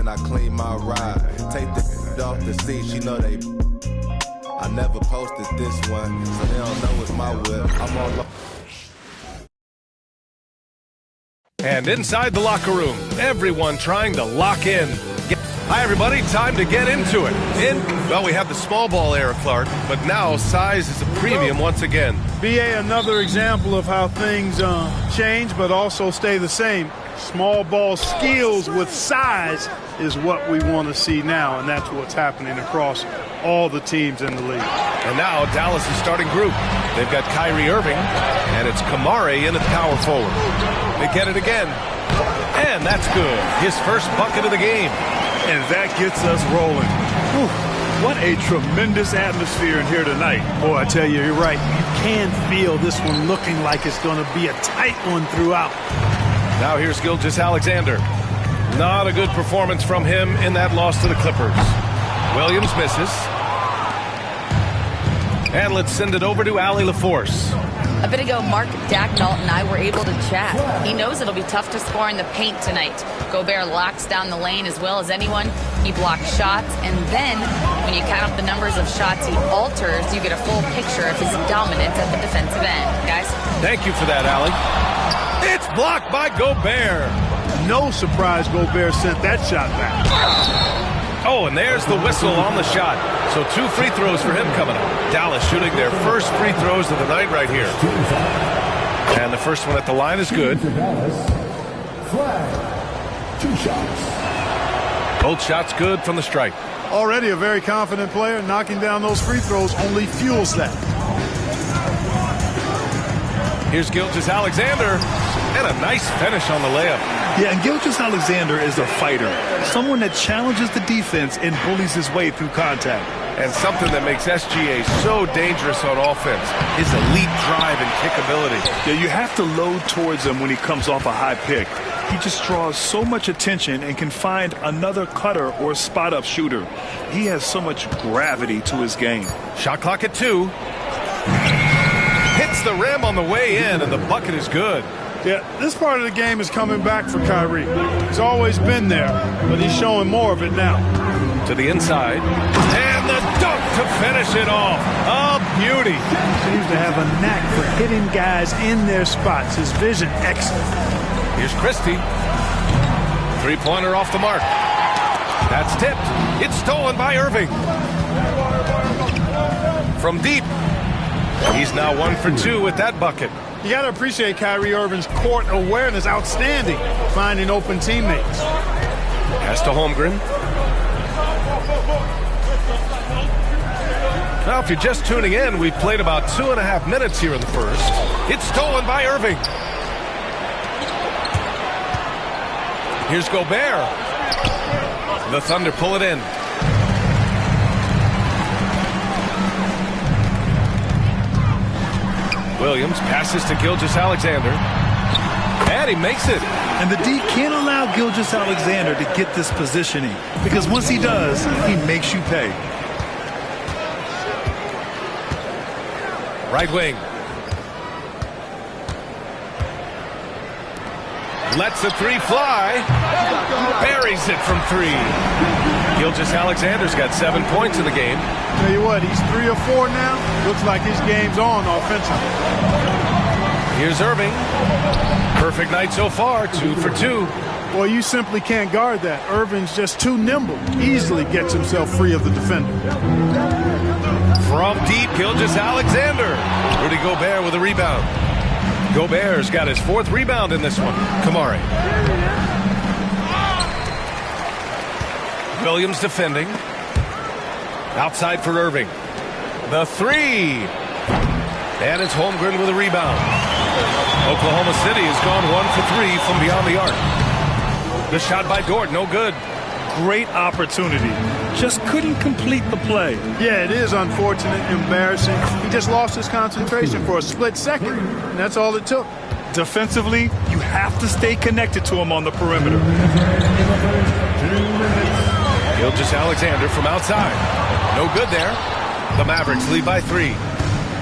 and I clean my ride. Take the off the seat, she know they. I never posted this one, so they don't know it's my whip. I'm all. And inside the locker room, everyone trying to lock in. Hi, everybody. Time to get into it. Well, we have the small ball era, Clark, but now size is a premium once again. BA, another example of how things change but also stay the same. Small ball skills with size is what we want to see now, and that's what's happening across all the teams in the league. And now Dallas' starting group. They've got Kyrie Irving, and it's Kamari in at power forward. They get it again, and that's good. His first bucket of the game. And that gets us rolling. Whew, what a tremendous atmosphere in here tonight. Boy, I tell you, you're right. You can feel this one looking like it's going to be a tight one throughout. Now here's Gilgeous-Alexander. Not a good performance from him in that loss to the Clippers. Williams misses. And let's send it over to Allie LaForce. A bit ago, Mark Dacknault and I were able to chat. He knows it'll be tough to score in the paint tonight. Gobert locks down the lane as well as anyone. He blocks shots, and then when you count up the numbers of shots he alters, you get a full picture of his dominance at the defensive end. Guys? Thank you for that, Allie. It's blocked by Gobert. No surprise Gobert sent that shot back. Oh, and there's the whistle on the shot. So 2 free throws for him coming up. Dallas shooting their first free throws of the night right here. And the first one at the line is good. 2 shots. Both shots good from the stripe. Already a very confident player. Knocking down those free throws only fuels that. Here's Gilgeous-Alexander. And a nice finish on the layup. Yeah, and Gilgeous-Alexander is a fighter. Someone that challenges the defense and bullies his way through contact. And something that makes SGA so dangerous on offense is elite drive and kick ability. Yeah, you have to load towards him when he comes off a high pick. He just draws so much attention and can find another cutter or spot-up shooter. He has so much gravity to his game. Shot clock at 2. Hits the rim on the way in, and the bucket is good. Yeah, this part of the game is coming back for Kyrie. He's always been there, but he's showing more of it now. To the inside, and the dunk to finish it off. A beauty. Seems to have a knack for hitting guys in their spots. His vision excellent. Here's Christie. Three-pointer off the mark. That's tipped. It's stolen by Irving. From deep. He's now 1 for 2 with that bucket. You got to appreciate Kyrie Irving's court awareness. Outstanding. Finding open teammates. Pass to Holmgren. Now, if you're just tuning in, we've played about 2.5 minutes here in the first. It's stolen by Irving. Here's Gobert. The Thunder pull it in. Williams passes to Gilgeous-Alexander. And he makes it. And the D can't allow Gilgeous-Alexander to get this positioning, because once he does, he makes you pay. Right wing. Lets the 3 fly. Buries it from 3. Gilgeous-Alexander's got 7 points in the game. Tell you what, he's 3 or 4 now. Looks like his game's on offensively. Here's Irving. Perfect night so far, 2 for 2. Well, you simply can't guard that. Irving's just too nimble. Easily gets himself free of the defender. From deep, Gilgeous-Alexander. Rudy Gobert with a rebound. Gobert's got his 4th rebound in this one. Kamari. Williams defending. Outside for Irving. The 3. And it's Holmgren with a rebound. Oklahoma City has gone 1 for 3 from beyond the arc. The shot by Dort, no good. Great opportunity. Just couldn't complete the play. Yeah, it is unfortunate, embarrassing. He just lost his concentration for a split second, and that's all it took. Defensively, you have to stay connected to him on the perimeter. Gilgeous-Alexander from outside. No good there. The Mavericks lead by 3.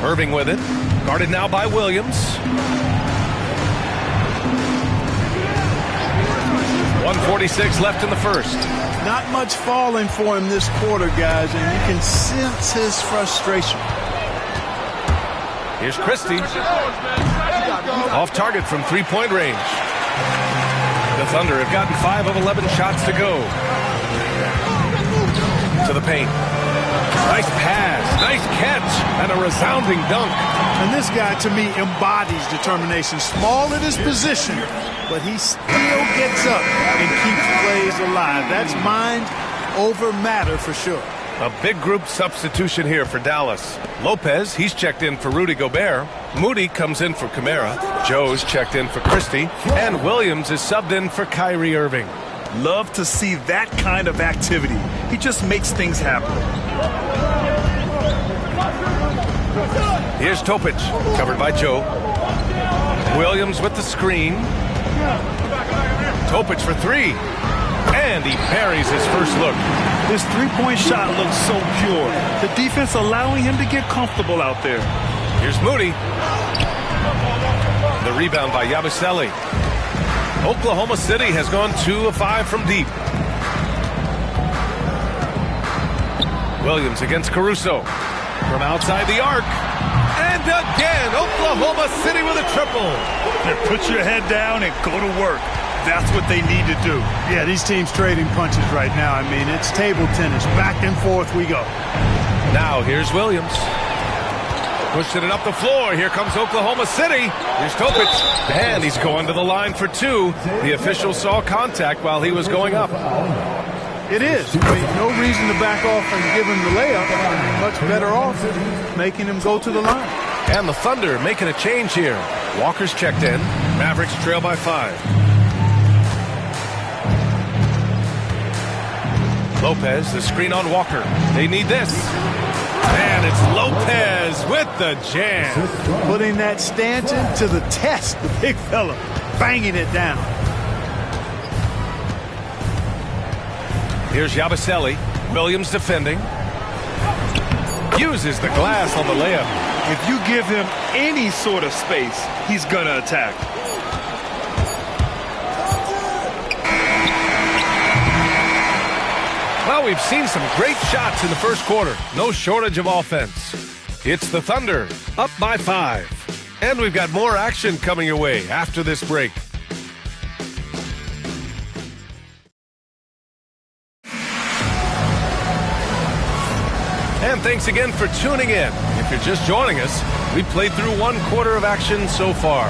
Irving with it. Guarded now by Williams. 1 1:46 left in the first. Not much falling for him this quarter, guys, and you can sense his frustration. Here's Christie. Off target from three-point range. The Thunder have gotten 5 of 11 shots to go. To the paint. Nice pass, nice catch, and a resounding dunk. And this guy, to me, embodies determination. Small at his position, but he still gets up and keeps plays alive. That's mind over matter for sure. A big group substitution here for Dallas. Lopez, he's checked in for Rudy Gobert. Moody comes in for Kamara. Joe's checked in for Christie. And Williams is subbed in for Kyrie Irving. Love to see that kind of activity. He just makes things happen. Here's Topic, covered by Joe. Williams with the screen. Topic for three. And he parries his first look. His three-point shot looks so pure. The defense allowing him to get comfortable out there. Here's Moody. The rebound by Yabusele. Oklahoma City has gone 2 of 5 from deep. Williams against Caruso. From outside the arc. And again, Oklahoma City with a triple. Put your head down and go to work. That's what they need to do. Yeah, these teams trading punches right now. I mean, it's table tennis. Back and forth we go. Now here's Williams. Pushing it up the floor. Here comes Oklahoma City. Here's Topic. And he's going to the line for 2. The official saw contact while he was going up. It is. I mean, no reason to back off and give him the layup. Much better off making him go to the line. And the Thunder making a change here. Walker's checked in. Mavericks trail by 5. Lopez, the screen on Walker. They need this. And it's Lopez with the jam. Putting that Stanton to the test, the big fella. Banging it down. Here's Yabusele. Williams defending. Uses the glass on the layup. If you give him any sort of space, he's going to attack. Well, we've seen some great shots in the first quarter. No shortage of offense. It's the Thunder, up by 5. And we've got more action coming your way after this break. And thanks again for tuning in. If you're just joining us, we played through 1 quarter of action so far.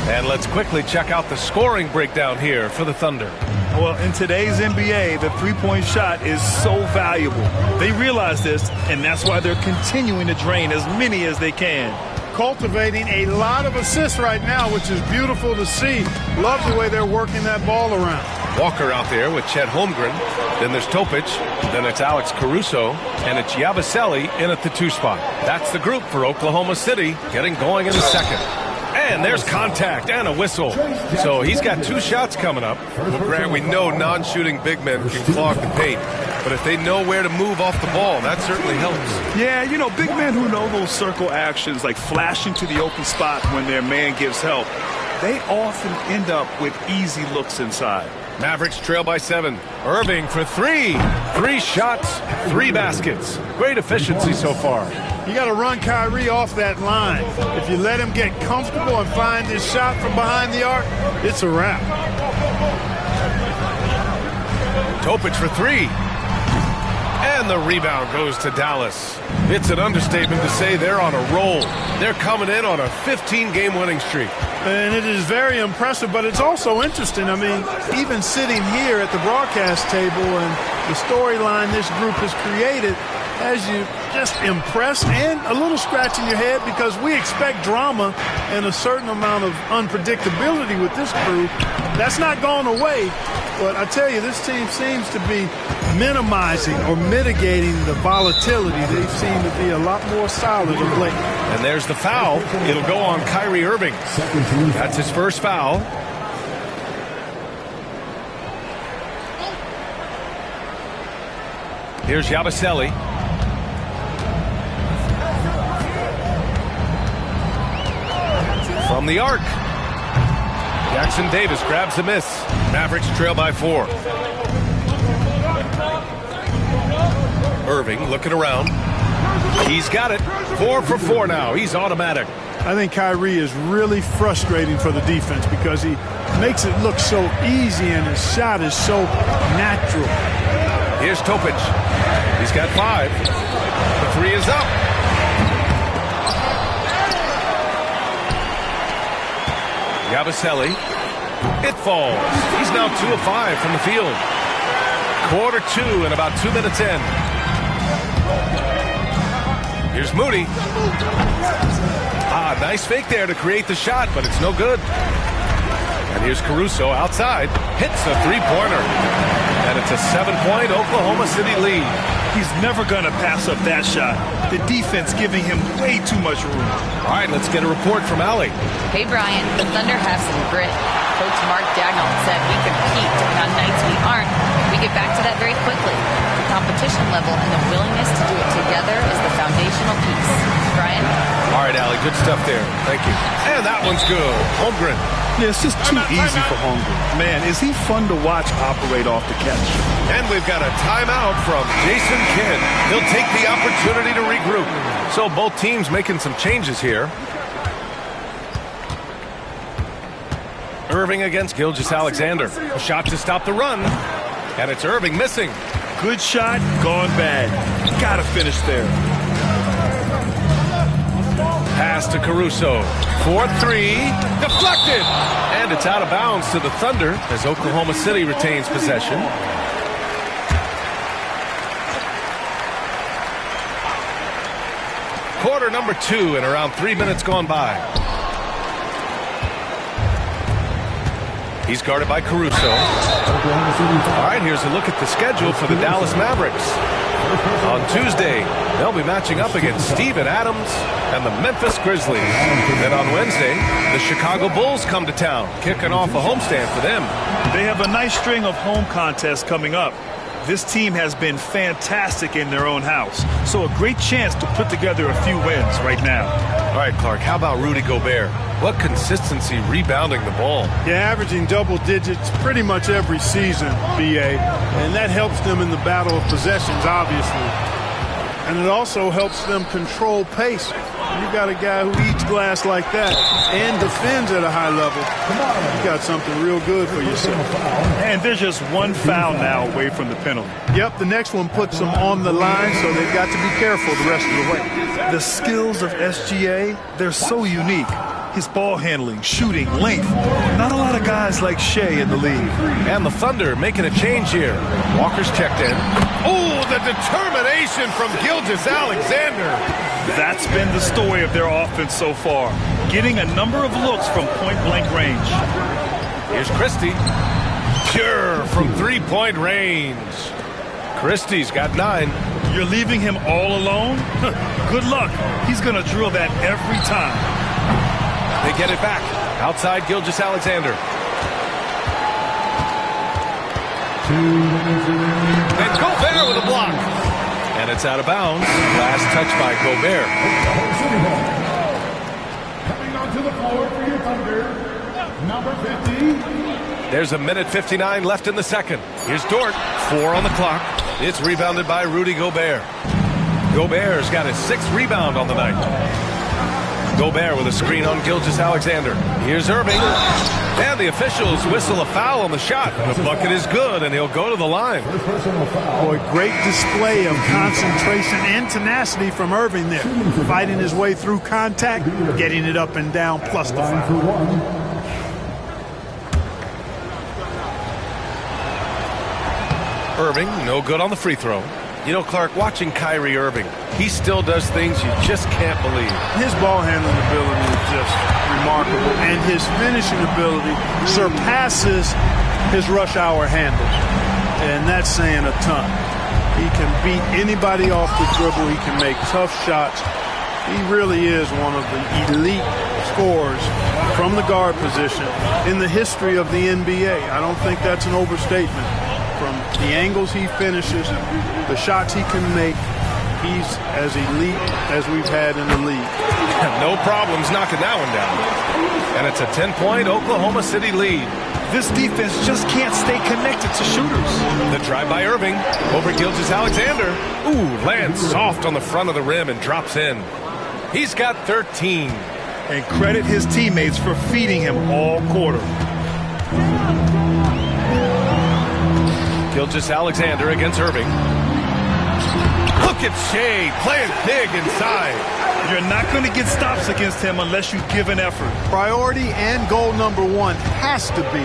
And let's quickly check out the scoring breakdown here for the Thunder. Well, in today's NBA, the three-point shot is so valuable. They realize this, and that's why they're continuing to drain as many as they can. Cultivating a lot of assists right now, which is beautiful to see. Love the way they're working that ball around. Walker out there with Chet Holmgren. Then there's Topic. Then it's Alex Caruso. And it's Yabusele in at the 2 spot. That's the group for Oklahoma City getting going in the second. And there's contact and a whistle. So he's got 2 shots coming up. Well, Grant, we know non-shooting big men can clog the paint. But if they know where to move off the ball, that certainly helps. Yeah, you know, big men who know those circle actions, like flashing to the open spot when their man gives help, they often end up with easy looks inside. Mavericks trail by 7. Irving for 3. 3 shots, 3 baskets. Great efficiency so far. You got to run Kyrie off that line. If you let him get comfortable and find his shot from behind the arc, it's a wrap. Topic for 3. And the rebound goes to Dallas. It's an understatement to say they're on a roll. They're coming in on a 15-game winning streak. And it is very impressive, but it's also interesting. I mean, even sitting here at the broadcast table and the storyline this group has created has you just impressed and a little scratch in your head, because we expect drama and a certain amount of unpredictability with this crew. That's not gone away, but I tell you, this team seems to be minimizing or mitigating the volatility. They seem to be a lot more solid of late. And there's the foul. It'll go on Kyrie Irving. That's his first foul. Here's Yabusele. From the arc. Jackson Davis grabs a miss. Mavericks trail by 4. Irving looking around. He's got it. 4 for 4 now. He's automatic. I think Kyrie is really frustrating for the defense because he makes it look so easy and his shot is so natural. Here's Topic. He's got 5. The 3 is up. Yabusele. It falls. He's now 2 of 5 from the field. Quarter 2 and about 2 minutes in. Here's Moody. Nice fake there to create the shot, but it's no good. And here's Caruso outside. Hits a three-pointer. And it's a 7-point Oklahoma City lead. He's never going to pass up that shot. The defense giving him way too much room. All right, let's get a report from Allie. Hey, Brian, the Thunder have some grit. Coach Mark Dagnall said we compete, and on nights we aren't, we get back to that very quickly. The competition level and the willingness to do it together is the foundational piece. Brian? All right, Allie, good stuff there. Thank you. And that one's good. Holmgren. Yeah, it's just too easy for Holmgren. Man, is he fun to watch operate off the catch. And we've got a timeout from Jason Kidd. He'll take the opportunity to regroup. So both teams making some changes here. Irving against Gilgeous-Alexander. A shot to stop the run. And it's Irving missing. Good shot, gone bad. Gotta finish there. Pass to Caruso. 4-3. Deflected. And it's out of bounds to the Thunder as Oklahoma City retains possession. Quarter number 2 and around 3 minutes gone by. He's guarded by Caruso. All right, here's a look at the schedule for the Dallas Mavericks. On Tuesday, they'll be matching up against Steven Adams and the Memphis Grizzlies. Then on Wednesday, the Chicago Bulls come to town, kicking off a homestand for them. They have a nice string of home contests coming up. This team has been fantastic in their own house, so a great chance to put together a few wins right now. All right, Clark, how about Rudy Gobert? What consistency rebounding the ball. Yeah, averaging double digits pretty much every season, BA. And that helps them in the battle of possessions, obviously. And it also helps them control pace. You got a guy who eats glass like that and defends at a high level. You got something real good for yourself. And there's just one foul now away from the penalty. Yep, the next one puts them on the line, so they've got to be careful the rest of the way. The skills of SGA, they're so unique. His ball handling, shooting, length. Not a lot of guys like Shea in the league. And the Thunder making a change here. Walker's checked in. Oh, the determination from Gilgeous-Alexander. That's been the story of their offense so far. Getting a number of looks from point-blank range. Here's Christie. Pure from three-point range. Christie's got 9. You're leaving him all alone? Good luck. He's going to drill that every time. They get it back. Outside Gilgeous-Alexander. And Gobert with a block. And it's out of bounds. Last touch by Gobert. Coming onto the floor for your Thunder, number 50. There's a minute 59 left in the second. Here's Dort. 4 on the clock. It's rebounded by Rudy Gobert. Gobert's got his 6th rebound on the night. Gobert with a screen on Gilgeous-Alexander. Here's Irving. And the officials whistle a foul on the shot. The bucket is good, and he'll go to the line. Boy, great display of concentration and tenacity from Irving there. Fighting his way through contact, getting it up and down, plus the foul. Irving, no good on the free throw. You know, Clark, watching Kyrie Irving, he still does things you just can't believe. His ball handling ability is just remarkable, and his finishing ability surpasses his rush hour handle, and that's saying a ton. He can beat anybody off the dribble. He can make tough shots. He really is one of the elite scorers from the guard position in the history of the NBA. I don't think that's an overstatement. From the angles he finishes, the shots he can make, he's as elite as we've had in the league. No problems knocking that one down. And it's a 10-point Oklahoma City lead. This defense just can't stay connected to shooters. The drive by Irving over Gilgeous-Alexander. Ooh, lands soft on the front of the rim and drops in. He's got 13. And credit his teammates for feeding him all quarter. Gilgeous-Alexander against Irving. Look at Shea playing big inside. You're not going to get stops against him unless you give an effort. Priority and goal number one has to be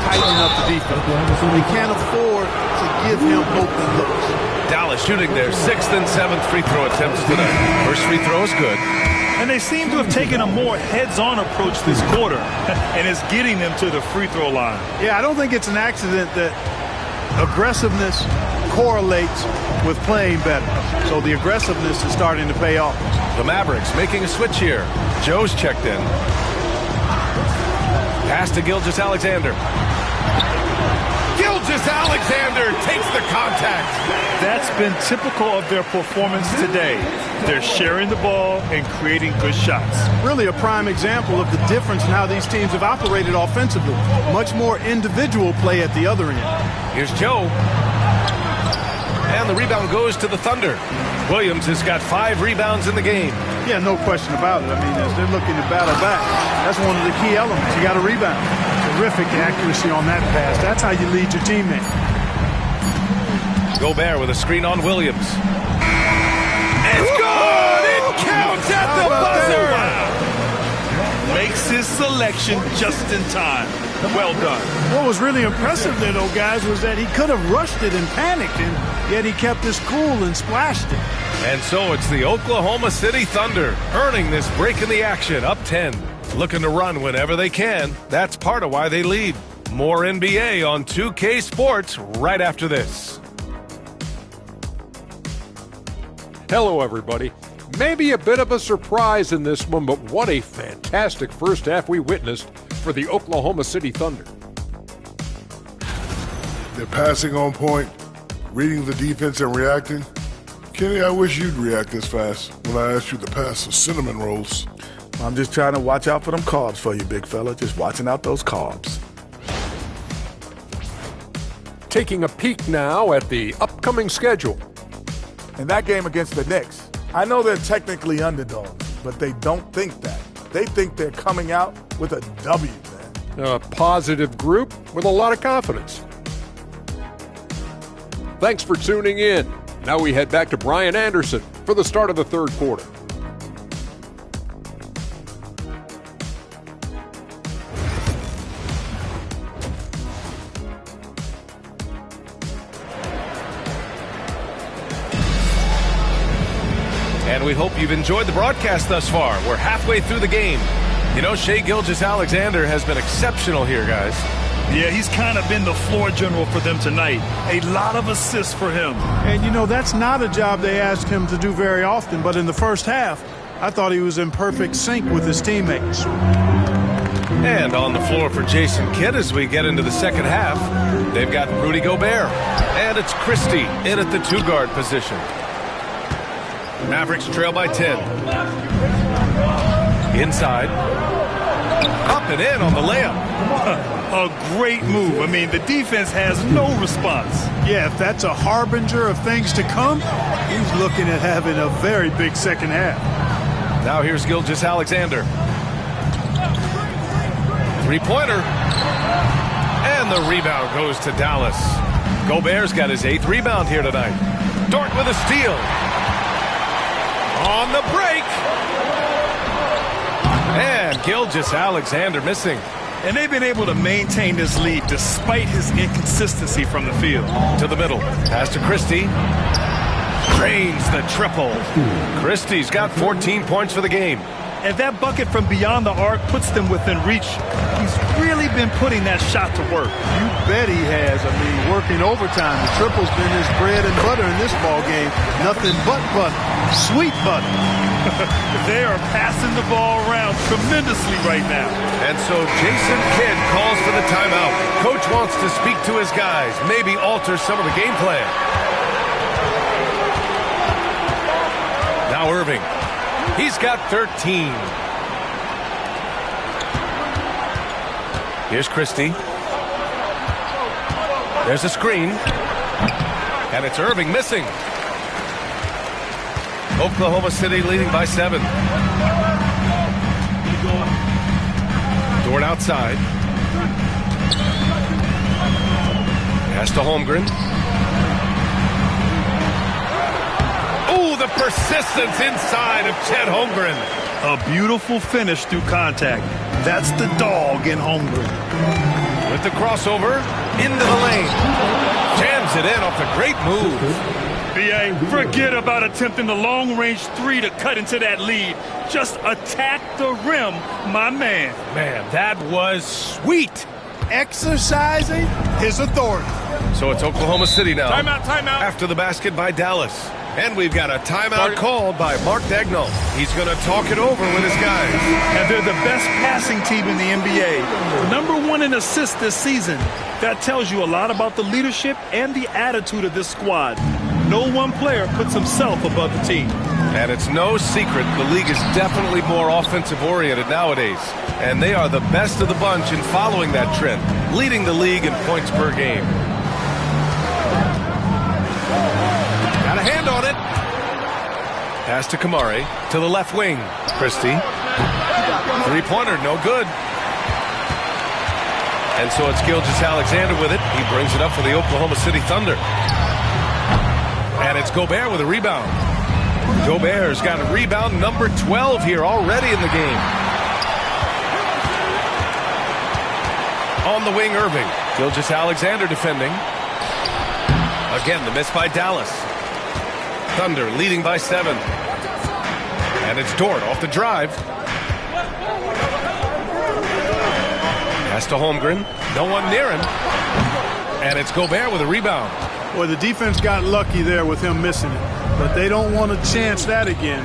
tightening up the defense. They can't afford to give him open looks. Dallas shooting their 6th and 7th free throw attempts tonight. First free throw is good. And they seem to have taken a more heads-on approach this quarter, and it's getting them to the free throw line. Yeah, I don't think it's an accident that aggressiveness correlates with playing better. So the aggressiveness is starting to pay off. The Mavericks making a switch here. Joe's checked in. Pass to Gilgeous-Alexander. Gilgeous-Alexander takes the contact. That's been typical of their performance today. They're sharing the ball and creating good shots. Really a prime example of the difference in how these teams have operated offensively. Much more individual play at the other end. Here's Joe. And the rebound goes to the Thunder. Williams has got 5 rebounds in the game. Yeah, no question about it. I mean, as they're looking to battle back, that's one of the key elements. You got to rebound. Terrific accuracy on that pass. That's how you lead your teammate. Gobert with a screen on Williams. It's good! It counts at the buzzer! Wow. Makes his selection just in time. Well done. What was really impressive there, though, guys, was that he could have rushed it and panicked, and yet he kept his cool and splashed it. And so it's the Oklahoma City Thunder earning this break in the action, up 10. Looking to run whenever they can. That's part of why they lead. More NBA on 2K Sports right after this. Hello, everybody. Maybe a bit of a surprise in this one, but what a fantastic first half we witnessed for the Oklahoma City Thunder. They're passing on point, reading the defense and reacting. Kenny, I wish you'd react this fast when I asked you to pass some cinnamon rolls. I'm just trying to watch out for them carbs for you, big fella. Just watching out those carbs. Taking a peek now at the upcoming schedule. In that game against the Knicks, I know they're technically underdogs, but they don't think that. They think they're coming out with a W, man. A positive group with a lot of confidence. Thanks for tuning in. Now we head back to Brian Anderson for the start of the third quarter. And we hope you've enjoyed the broadcast thus far. We're halfway through the game. You know, Shai Gilgeous-Alexander has been exceptional here, guys. Yeah, he's kind of been the floor general for them tonight. A lot of assists for him. And, you know, that's not a job they ask him to do very often. But in the first half, I thought he was in perfect sync with his teammates. And on the floor for Jason Kidd as we get into the second half, they've got Rudy Gobert. And it's Christie in at the 2-guard position. Mavericks trail by 10. Inside. Up and in on the layup. A great move. I mean, the defense has no response. Yeah, if that's a harbinger of things to come, he's looking at having a very big second half. Now here's Gilgeous-Alexander. Three-pointer. And the rebound goes to Dallas. Gobert's got his 8th rebound here tonight. Dort with a steal. On the break. And Gilgeous-Alexander missing. And they've been able to maintain this lead despite his inconsistency from the field. To the middle. Pass to Christie. Drains the triple. Christie's got 14 points for the game. And that bucket from beyond the arc puts them within reach. He's really been putting that shot to work. You bet he has. I mean, working overtime. The triple's been his bread and butter in this ball game. Nothing but butter. Sweet butter. They are passing the ball around tremendously right now. And so Jason Kidd calls for the timeout. Coach wants to speak to his guys, maybe alter some of the game plan. Now Irving. He's got 13. Here's Christie. There's a screen. And it's Irving missing. Oklahoma City leading by 7. Dort outside. Pass to Holmgren. Oh, the persistence inside of Chet Holmgren. A beautiful finish through contact. That's the dog in Holmgren. With the crossover into the lane. Jams it in off a great move. B.A., forget about attempting the long-range 3 to cut into that lead. Just attack the rim, my man. Man, that was sweet. Exercising his authority. So it's Oklahoma City now. Timeout, timeout. After the basket by Dallas. And we've got a timeout called by Mark Daigneault. He's going to talk it over with his guys. And they're the best passing team in the NBA. #1 in assists this season. That tells you a lot about the leadership and the attitude of this squad. No one player puts himself above the team. And it's no secret the league is definitely more offensive-oriented nowadays. And they are the best of the bunch in following that trend, leading the league in points per game. Got a hand on it. Pass to Kamari, to the left wing. Christie. Three-pointer, no good. And so it's Gilgeous-Alexander with it. He brings it up for the Oklahoma City Thunder. And it's Gobert with a rebound. Gobert's got a rebound number 12 here already in the game. On the wing, Irving. Gilgeous-Alexander defending. Again, the miss by Dallas. Thunder leading by 7. And it's Dort off the drive. Pass to Holmgren. No one near him. And it's Gobert with a rebound. Boy, the defense got lucky there with him missing it. But they don't want to chance that again.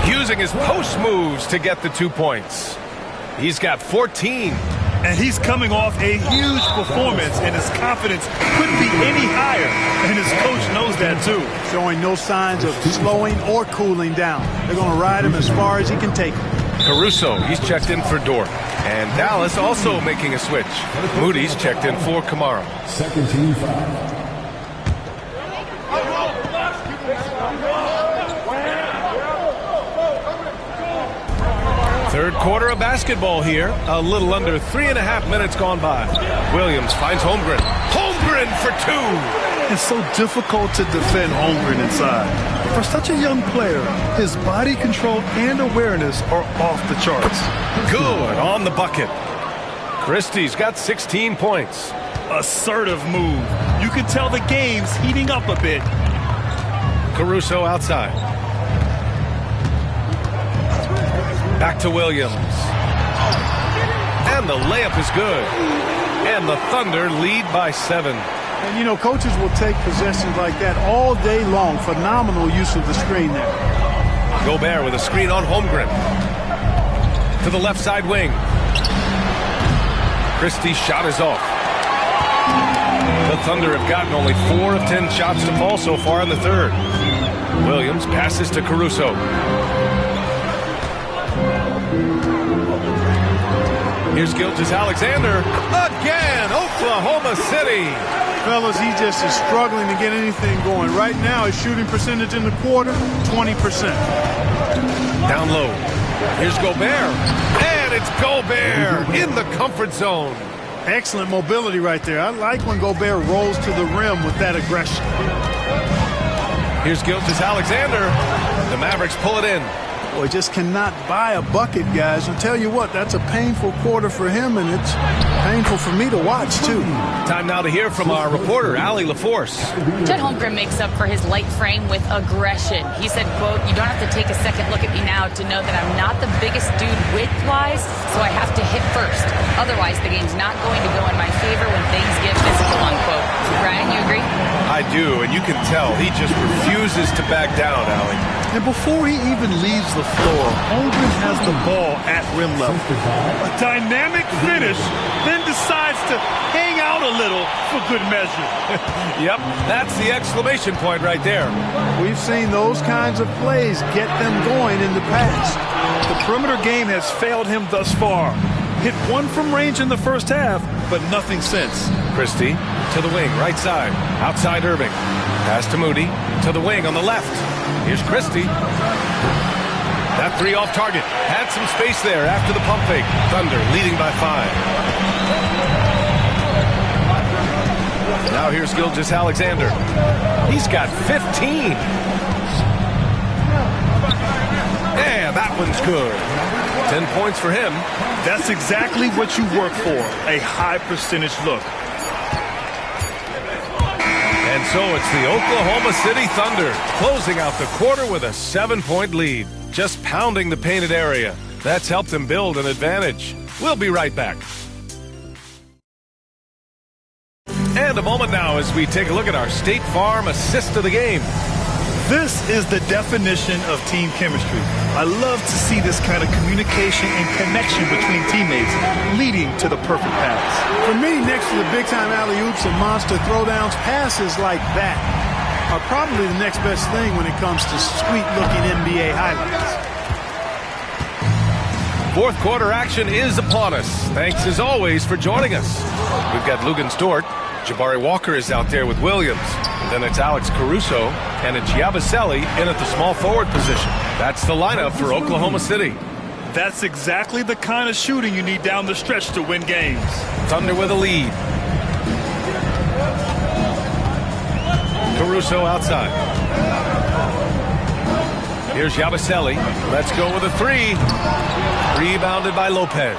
Using his post moves to get the 2 points. He's got 14. And he's coming off a huge performance, and his confidence couldn't be any higher. And his coach knows that, too. Showing no signs of slowing or cooling down. They're going to ride him as far as he can take him. Caruso, he's checked in for Dort. And Dallas also making a switch. Moody's checked in for Kamara. Second team foul. Third quarter of basketball here. A little under 3.5 minutes gone by. Williams finds Holmgren. Holmgren for 2. It's so difficult to defend Holmgren inside. For such a young player, his body control and awareness are off the charts. Good on the bucket. Christie's got 16 points. Assertive move. You can tell the game's heating up a bit. Caruso outside. Back to Williams. And the layup is good. And the Thunder lead by 7. And, you know, coaches will take possessions like that all day long. Phenomenal use of the screen there. Gobert with a screen on Holmgren. To the left side wing. Christie's shot is off. The Thunder have gotten only 4 of 10 shots to fall so far in the third. Williams passes to Caruso. Here's Gilgeous-Alexander again. Oklahoma City. Fellas, he just is struggling to get anything going. Right now, his shooting percentage in the quarter, 20%. Down low. Here's Gobert. And it's Gobert in the comfort zone. Excellent mobility right there. I like when Gobert rolls to the rim with that aggression. Here's Gilgeous-Alexander. The Mavericks pull it in. Boy, just cannot buy a bucket, guys. I'll tell you what, that's a painful quarter for him, and it's painful for me to watch, too. Time now to hear from our reporter, Allie LaForce. Chet Holmgren makes up for his light frame with aggression. He said, quote, "You don't have to take a second look at me now to know that I'm not the biggest dude width-wise, so I have to hit first. Otherwise, the game's not going to go in my favor when things get physical," unquote. Ryan, you agree? I do, and you can tell he just refuses to back down, Allie. And before he even leaves the floor, Holmgren has the ball at rim level. A dynamic finish, then decides to hang out a little for good measure. Yep, that's the exclamation point right there. We've seen those kinds of plays get them going in the past. The perimeter game has failed him thus far. Hit one from range in the first half, but nothing since. Christie to the wing, right side. Outside Irving. Pass to Moody. To the wing on the left. Here's Christie. That three off target. Had some space there after the pump fake. Thunder leading by 5. Now here's Gilgeous-Alexander. He's got 15. Yeah, that one's good. 10 points for him. That's exactly what you work for, a high percentage look. And so it's the Oklahoma City Thunder closing out the quarter with a 7-point lead. Just pounding the painted area. That's helped them build an advantage. We'll be right back. And a moment now as we take a look at our State Farm assist of the game. This is the definition of team chemistry. I love to see this kind of communication and connection between teammates leading to the perfect pass. For me, next to the big-time alley-oops and monster throwdowns, passes like that are probably the next best thing when it comes to sweet-looking NBA highlights. Fourth quarter action is upon us. Thanks as always for joining us. We've got Lugan Stort. Jabari Walker is out there with Williams. And then it's Alex Caruso. And it's Yabusele in at the small forward position. That's the lineup for Oklahoma City. That's exactly the kind of shooting you need down the stretch to win games. Thunder with a lead. Caruso outside. Here's Yabusele. Let's go with a 3. Rebounded by Lopez.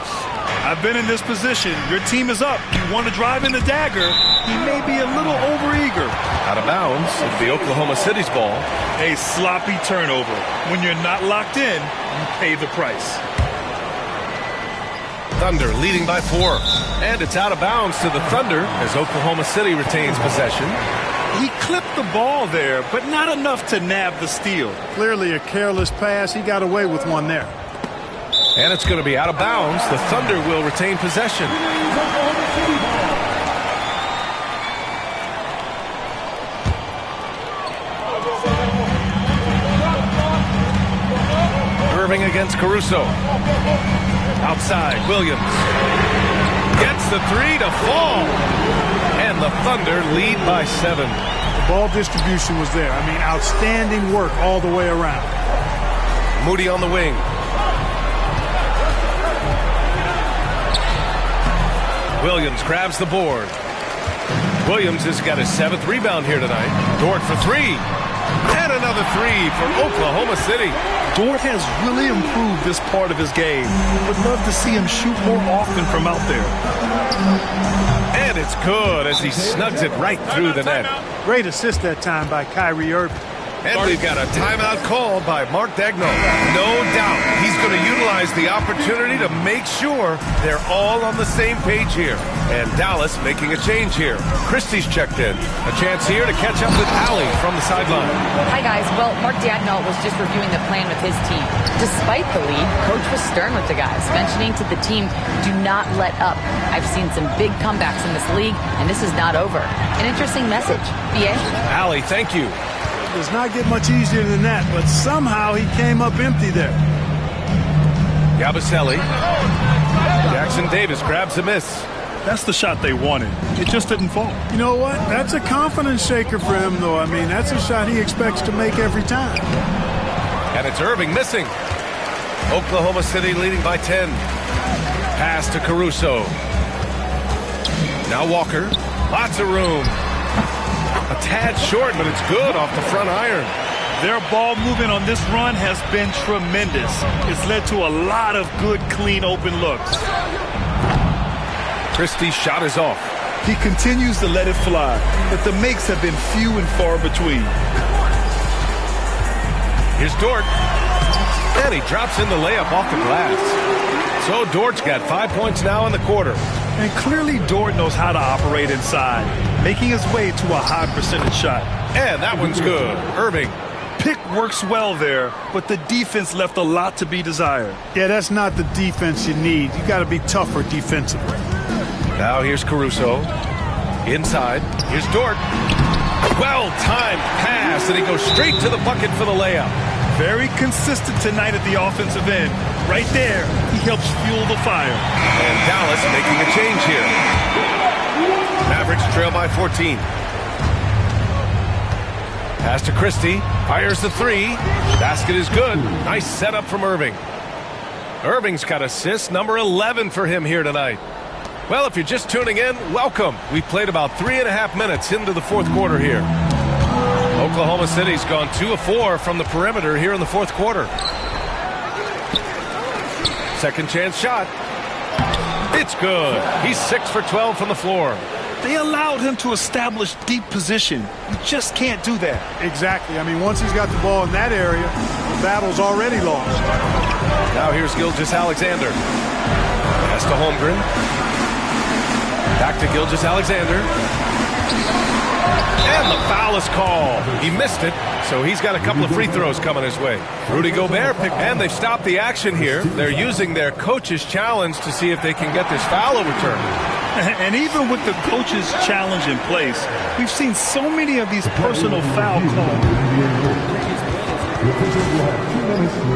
I've been in this position. Your team is up. You want to drive in the dagger. He may be a little overeager. Out of bounds. It's the Oklahoma City's ball. A sloppy turnover. When you're not locked in, you pay the price. Thunder leading by 4. And it's out of bounds to the Thunder as Oklahoma City retains possession. He clipped the ball there, but not enough to nab the steal. Clearly a careless pass. He got away with one there. And it's going to be out of bounds. The Thunder will retain possession. Irving against Caruso. Outside, Williams. Gets the 3 to fall. And the Thunder lead by 7. The ball distribution was there. I mean, outstanding work all the way around. Moody on the wing. Williams grabs the board. Williams has got his 7th rebound here tonight. Dort for 3. And another 3 for Oklahoma City. Dort has really improved this part of his game. Would love to see him shoot more often from out there. And it's good as he snugs it right through the net. Great assist that time by Kyrie Irving. And we've got a timeout called by Mark Daigneault. No doubt he's going to utilize the opportunity to make sure they're all on the same page here. And Dallas making a change here. Christie's checked in. A chance here to catch up with Allie from the sideline. Hi, guys. Well, Mark Daigneault was just reviewing the plan with his team. Despite the lead, Coach was stern with the guys, mentioning to the team, do not let up. I've seen some big comebacks in this league, and this is not over. An interesting message. B.A.? Allie, thank you. Does not get much easier than that, but somehow he came up empty there. Yabusele. Jackson Davis grabs a miss. That's the shot they wanted. It just didn't fall. You know what? That's a confidence shaker for him, though. I mean, that's a shot he expects to make every time. And it's Irving missing. Oklahoma City leading by 10. Pass to Caruso. Now Walker. Lots of room. A tad short, but it's good off the front iron. Their ball movement on this run has been tremendous. It's led to a lot of good, clean, open looks. Christie's shot is off. He continues to let it fly, but the makes have been few and far between. Here's Dort. And he drops in the layup off the glass. So Dort's got 5 points now in the quarter. And clearly Dort knows how to operate inside, making his way to a high percentage shot. And that one's good. Irving. Pick works well there, but the defense left a lot to be desired. Yeah, that's not the defense you need. You got to be tougher defensively. Now here's Caruso. Inside. Here's Dort. Well-timed pass, and he goes straight to the bucket for the layup. Very consistent tonight at the offensive end. Right there, he helps fuel the fire. And Dallas making a change here. Mavericks trail by 14. Pass to Christie. Fires the three. Basket is good. Nice setup from Irving. Irving's got assist number 11 for him here tonight. Well, if you're just tuning in, welcome. We've played about 3.5 minutes into the fourth quarter here. Oklahoma City's gone 2 of 4 from the perimeter here in the fourth quarter. Second chance shot. It's good. He's 6 for 12 from the floor. They allowed him to establish deep position. You just can't do that. Exactly. I mean, once he's got the ball in that area, the battle's already lost. Now here's Gilgeous-Alexander. Pass to Holmgren. Back to Gilgeous-Alexander. And the foul is called. He missed it, so he's got a couple of free throws coming his way. Rudy Gobert picked, and they've stopped the action here. They're using their coach's challenge to see if they can get this foul overturned. And even with the coach's challenge in place, we've seen so many of these personal foul calls.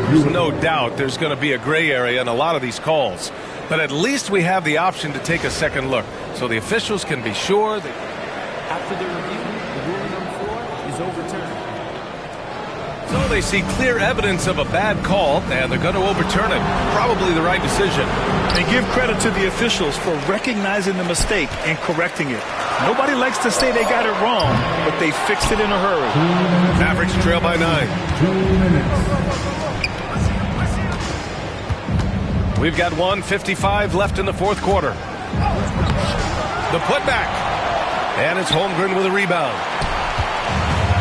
There's no doubt there's going to be a gray area in a lot of these calls. But at least we have the option to take a second look, so the officials can be sure that after the review, the ruling on the floor is overturned. So they see clear evidence of a bad call, and they're going to overturn it. Probably the right decision. And give credit to the officials for recognizing the mistake and correcting it. Nobody likes to say they got it wrong, but they fixed it in a hurry. Mavericks trail by 9. 2 minutes. We've got 1:55 left in the fourth quarter. The putback. And it's Holmgren with a rebound.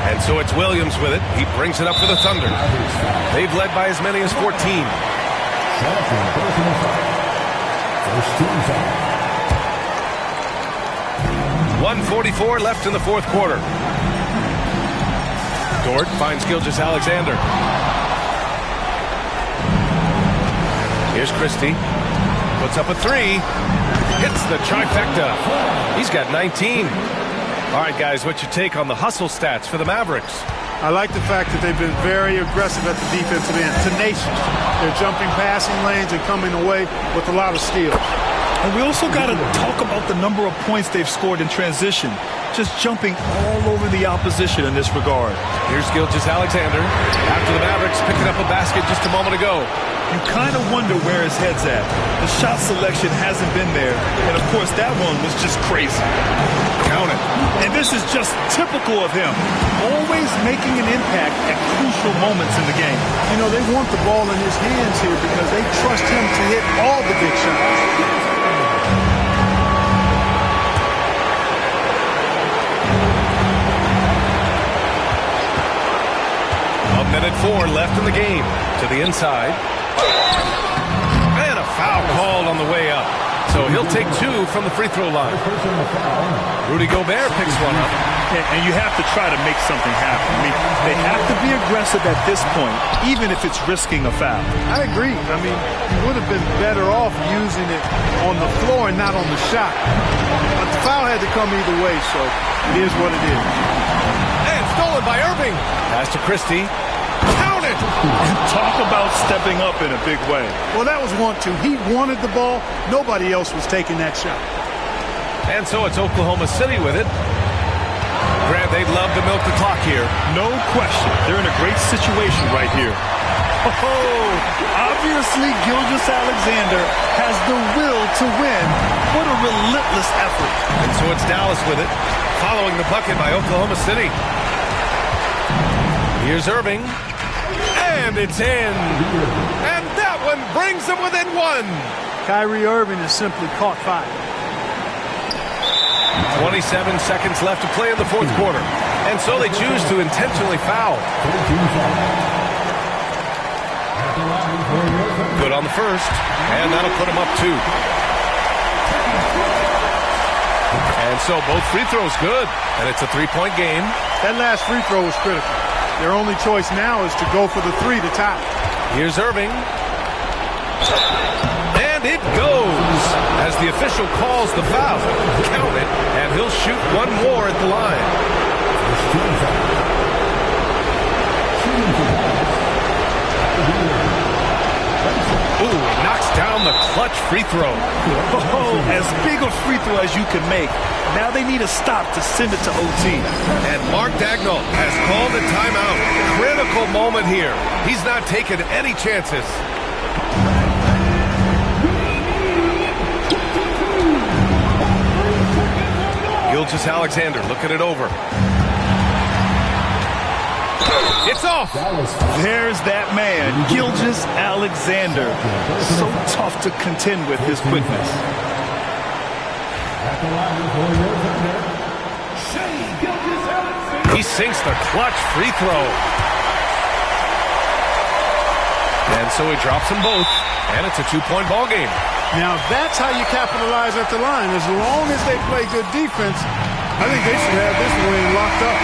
And so it's Williams with it. He brings it up for the Thunder. They've led by as many as 14. 1:44 left in the fourth quarter. Dort finds Gilgeous-Alexander. Here's Christie. Puts up a three. Hits the trifecta. He's got 19. All right, guys, what's your take on the hustle stats for the Mavericks? I like the fact that they've been very aggressive at the defensive end, tenacious. They're jumping passing lanes and coming away with a lot of skills. And we also got to talk about the number of points they've scored in transition, just jumping all over the opposition in this regard. Here's Gilgeous-Alexander. After the Mavericks picking up a basket just a moment ago. You kind of wonder where his head's at. The shot selection hasn't been there. And, of course, that one was just crazy. Count it. And this is just typical of him. Always making an impact at crucial moments in the game. You know, they want the ball in his hands here because they trust him to hit all the big shots. Minute 4 left in the game. To the inside. And a foul called on the way up. So he'll take 2 from the free throw line. Rudy Gobert picks one up. And you have to try to make something happen. I mean, they have to be aggressive at this point, even if it's risking a foul. I agree. I mean, you would have been better off using it on the floor and not on the shot. But the foul had to come either way, so it is what it is. And stolen by Irving. Pass to Christie. Count it! Talk about stepping up in a big way. Well, that was 1-2. He wanted the ball. Nobody else was taking that shot. And so it's Oklahoma City with it. Grant, they'd love to milk the clock here. No question. They're in a great situation right here. Oh, obviously Gilgeous-Alexander has the will to win. What a relentless effort. And so it's Dallas with it, following the bucket by Oklahoma City. Here's Irving. And it's in. And that one brings them within 1. Kyrie Irving has simply caught fire. 27 seconds left to play in the fourth quarter. And so they choose to intentionally foul. Good on the first. And that'll put him up 2. And so both free throws good. And it's a 3-point game. That last free throw was critical. Their only choice now is to go for the 3 to tie. Here's Irving. And it goes as the official calls the foul. Count it, and he'll shoot one more at the line. Ooh, knocks down the the clutch free throw. Oh, as big a free throw as you can make. Now they need a stop to send it to OT. And Mark Daigneault has called a timeout. Critical moment here. He's not taking any chances. Gilgeous-Alexander looking it over. It's off. There's that man, Gilgeous-Alexander. So tough to contend with his quickness. He sinks the clutch free throw. And so he drops them both, and it's a two-point ball game. Now, that's how you capitalize at the line. As long as they play good defense, I think they should have this win locked up.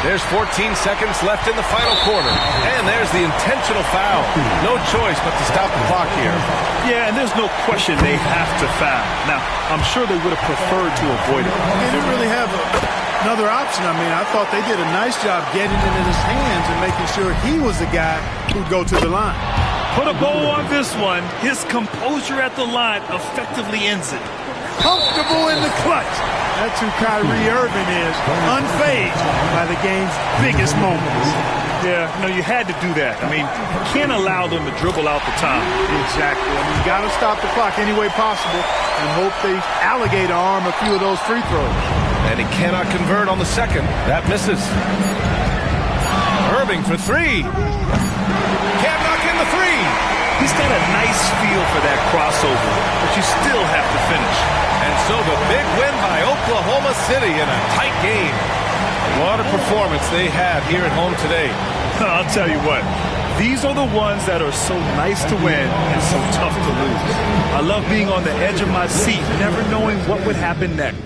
There's 14 seconds left in the final quarter. And there's the intentional foul. No choice but to stop the clock here. Yeah, and there's no question they have to foul. Now, I'm sure they would have preferred to avoid it. They didn't really have another option. I mean, I thought they did a nice job getting it in his hands and making sure he was the guy who'd go to the line. Put a bow on this one. His composure at the line effectively ends it. Comfortable in the clutch. That's who Kyrie Irving is, unfazed by the game's biggest moments. Yeah, you had to do that. I mean, you can't allow them to dribble out the time. Exactly. I mean, you got to stop the clock any way possible and hope they alligator arm a few of those free throws. And he cannot convert on the second. That misses. Irving for three. Can't knock in the three. He's got a nice feel for that crossover, but you still have to finish. And so the big win by Oklahoma City in a tight game. What a performance they had here at home today. I'll tell you what, these are the ones that are so nice to win and so tough to lose. I love being on the edge of my seat, never knowing what would happen next.